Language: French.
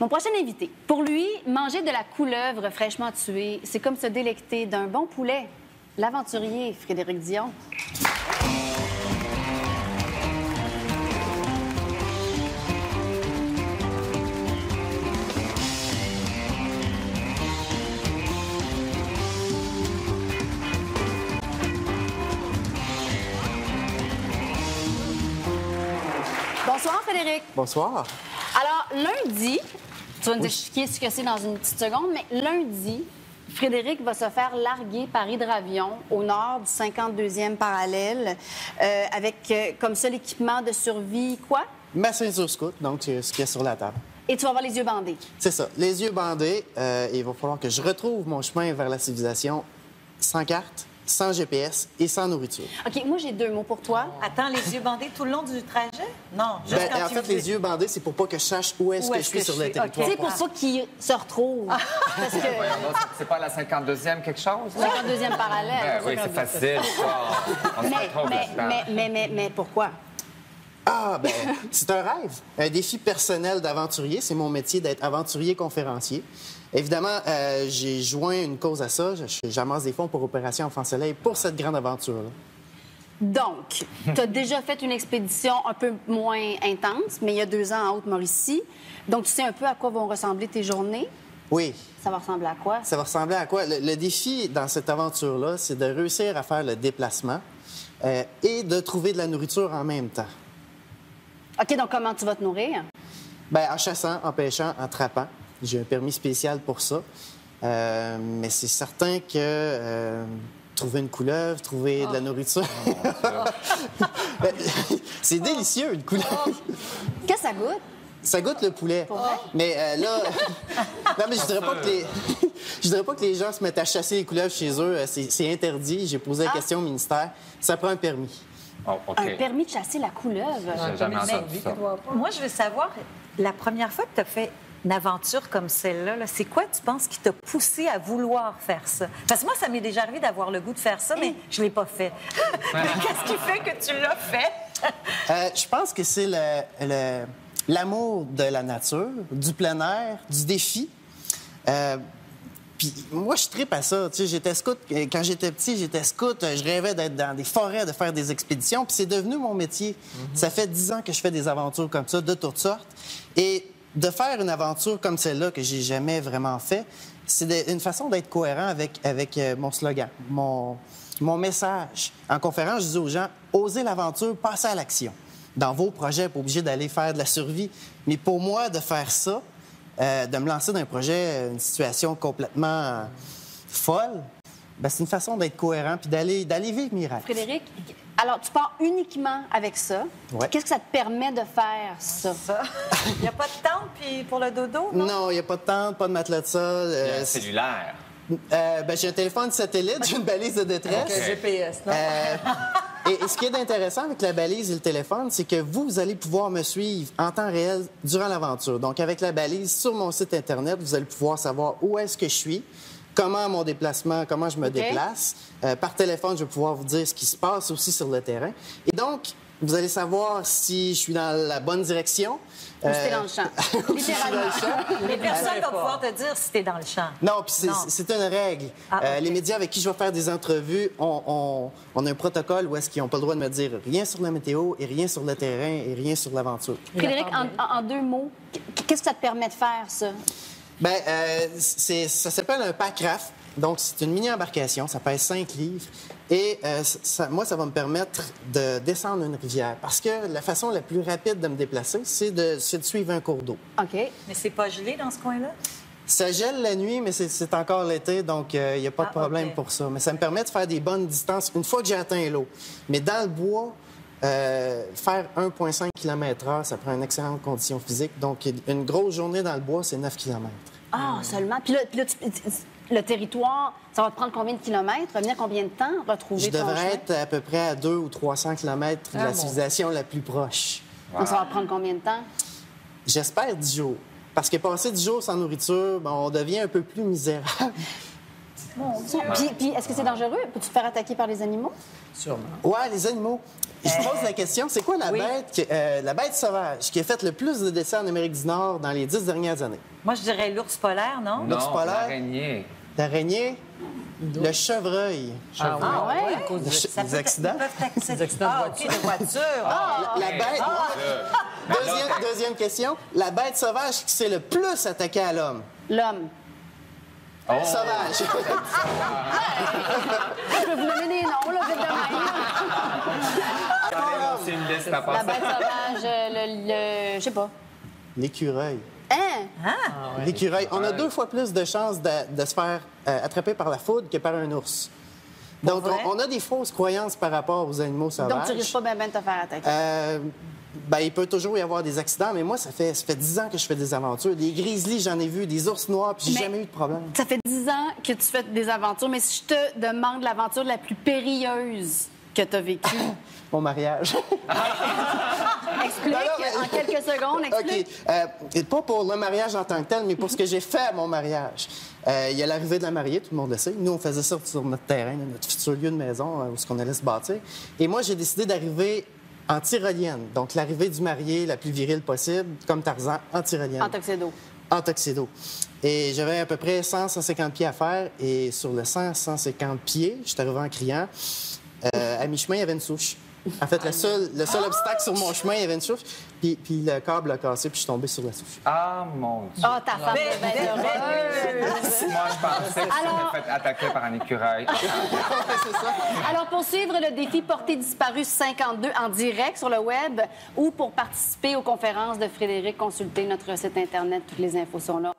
Mon prochain invité. Pour lui, manger de la couleuvre fraîchement tuée, c'est comme se délecter d'un bon poulet. L'aventurier Frédéric Dion. Bonsoir, Frédéric. Bonsoir. Alors, lundi, tu vas nous expliquer ce que c'est dans une petite seconde, mais lundi, Frédéric va se faire larguer par hydravion au nord du 52e parallèle avec comme seul équipement de survie, quoi? Ma ceinture scout, donc ce qu'il y a sur la table. Et tu vas avoir les yeux bandés. C'est ça, les yeux bandés. Il va falloir que je retrouve mon chemin vers la civilisation sans carte, sans GPS et sans nourriture. OK, moi, j'ai 2 mots pour toi. Attends, les yeux bandés tout le long du trajet? Non, juste Ben, quand en tu fait, les yeux bandés, c'est pour pas que je sache où est-ce que je suis sur le territoire. C'est pour ça qu'ils se retrouvent. Parce que Voyons donc, c'est pas la 52e quelque chose? là? 52e parallèle. Ben oui, c'est facile, ça. On se retrouve là-dedans. Mais pourquoi? Ah, ben, c'est un rêve. Un défi personnel d'aventurier. C'est mon métier d'être aventurier-conférencier. Évidemment, j'ai joint une cause à ça. J'amasse des fonds pour Opération Enfant Soleil pour cette grande aventure-là. Donc, tu as déjà fait une expédition un peu moins intense, mais il y a 2 ans en Haute-Mauricie. Donc, tu sais un peu à quoi vont ressembler tes journées? Oui. Ça va ressembler à quoi? Ça va ressembler à quoi? Le défi dans cette aventure-là, c'est de réussir à faire le déplacement et de trouver de la nourriture en même temps. OK, donc comment tu vas te nourrir? Bien, en chassant, en pêchant, en trappant. J'ai un permis spécial pour ça. Mais c'est certain que trouver une couleuvre, trouver de la nourriture... Ben, c'est délicieux, une couleuvre. Qu'est-ce que ça goûte? Ça goûte le poulet. Pour vrai? Mais là... non, mais je dirais pas que les... Je dirais pas que les gens se mettent à chasser les couleuvres chez eux. C'est interdit. J'ai posé la question au ministère. Ça prend un permis. Oh, OK. Un permis de chasser la couleuvre? J'ai jamais entendu ça. Moi, je veux savoir, la première fois que tu as fait une aventure comme celle-là, là, c'est quoi, tu penses, qui t'a poussé à vouloir faire ça? Parce que moi, ça m'est déjà arrivé d'avoir le goût de faire ça, mais je ne l'ai pas fait. Qu'est-ce qui fait que tu l'as fait? Je pense que c'est l'amour de la nature, du plein air, du défi. Puis moi, je tripe à ça. Tu sais, j'étais scout. Quand j'étais petit, j'étais scout. Je rêvais d'être dans des forêts, de faire des expéditions. Puis c'est devenu mon métier. Ça fait 10 ans que je fais des aventures comme ça, de toutes sortes. Et de faire une aventure comme celle-là, que j'ai jamais vraiment fait, c'est une façon d'être cohérent avec mon slogan, mon message. En conférence, je dis aux gens, osez l'aventure, passez à l'action. Dans vos projets, pas obligé d'aller faire de la survie. Mais pour moi, de faire ça, de me lancer dans un projet, une situation complètement folle, ben, c'est une façon d'être cohérent puis d'aller vivre miracle. Frédéric, alors tu pars uniquement avec ça. Ouais. Qu'est-ce que ça te permet de faire ça? Il n'y a pas de tente puis pour le dodo, non? Non, il n'y a pas de tente, pas de matelas de sol. Cellulaire. Ben, j'ai un téléphone satellite, j'ai une balise de détresse. OK. GPS, non? Et ce qui est intéressant avec la balise et le téléphone, c'est que vous allez pouvoir me suivre en temps réel durant l'aventure. Donc, avec la balise, sur mon site Internet, vous allez pouvoir savoir où est-ce que je suis, comment mon déplacement, comment je me déplace. Par téléphone, je vais pouvoir vous dire ce qui se passe aussi sur le terrain. Et donc, vous allez savoir si je suis dans la bonne direction. Ou si t'es dans le champ. Littéralement. Mais personne ne va pouvoir te dire si tu es dans le champ. Non, puis c'est une règle. Ah, OK. Les médias avec qui je vais faire des entrevues, on a un protocole où est-ce qu'ils n'ont pas le droit de me dire rien sur la météo et rien sur le terrain et rien sur l'aventure. Frédéric, en 2 mots, qu'est-ce que ça te permet de faire, ça? Bien, ça s'appelle un packraft. Donc, c'est une mini-embarcation. Ça pèse 5 livres. Et moi, ça va me permettre de descendre une rivière. Parce que la façon la plus rapide de me déplacer, c'est de suivre un cours d'eau. OK. Mais c'est pas gelé dans ce coin-là? Ça gèle la nuit, mais c'est encore l'été, donc il n'y a pas de problème OK. pour ça. Mais ça me permet de faire des bonnes distances une fois que j'ai atteint l'eau. Mais dans le bois, faire 1,5 km/h, ça prend une excellente condition physique. Donc, une grosse journée dans le bois, c'est 9 km. Ah, seulement. Puis là, le territoire, ça va te prendre combien de kilomètres? Revenir combien de temps? Retrouver Je ton chemin? devrais être à peu près à 200 ou 300 km de la mon civilisation la plus proche. Donc, ça va te prendre combien de temps? J'espère 10 jours. Parce que passer 10 jours sans nourriture, ben, on devient un peu plus misérable. Puis est-ce que c'est dangereux? Peux-tu te faire attaquer par les animaux? Ouais, les animaux. Je pose la question, c'est quoi la bête sauvage qui a fait le plus de décès en Amérique du Nord dans les 10 dernières années? Moi, je dirais l'ours polaire, non? L'ours Non, polaire. l'araignée. L'araignée? Le chevreuil. Ah ouais? À cause de... Des accidents? Des accidents de OK, de voiture. La bête... Deuxième question. La bête sauvage qui s'est le plus attaquée à l'homme? L'homme. Oh. Sauvage. Je peux vous donner des noms, là, vite de même. C'est une liste à La passer. bête sauvage, je sais pas. L'écureuil. Hein? L'écureuil. On a 2 fois plus de chances de se faire attraper par la foudre que par un ours. Donc, vrai? on a des fausses croyances par rapport aux animaux sauvages. Donc, tu risques pas bien de te faire attaquer. Il peut toujours y avoir des accidents, mais moi, ça fait 10 ans que je fais des aventures. Des grizzlies, j'en ai vu, des ours noirs, puis j'ai Mais- jamais eu de problème. Ça fait 10 ans que tu fais des aventures, mais si je te demande l'aventure la plus périlleuse que tu as vécue, Mon mariage. explique Non, mais- en quelques secondes, explique. OK. Pas pour le mariage en tant que tel, mais pour ce que j'ai fait à mon mariage. Il y a l'arrivée de la mariée, tout le monde le sait. Nous, on faisait ça sur notre terrain, notre futur lieu de maison, où on allait se bâtir. Et moi, j'ai décidé d'arriver en tyrolienne. Donc, l'arrivée du marié la plus virile possible, comme Tarzan, en tyrolienne. En tuxedo. En tuxedo. Et j'avais à peu près 100-150 pieds à faire. Et sur le 100-150 pieds, je suis arrivé en criant. À mi-chemin, il y avait une souche. En fait, le seul obstacle sur mon chemin, il y avait une souche. Puis le câble a cassé, puis je suis tombé sur la souche. Ah, mon Dieu. Ah, ta femme devait être heureuse. Moi, je pensais que Alors- tu fait attaquer par un écureuil. Alors, pour suivre le défi Portée disparue 52 en direct sur le web ou pour participer aux conférences de Frédéric, consultez notre site Internet. Toutes les infos sont là.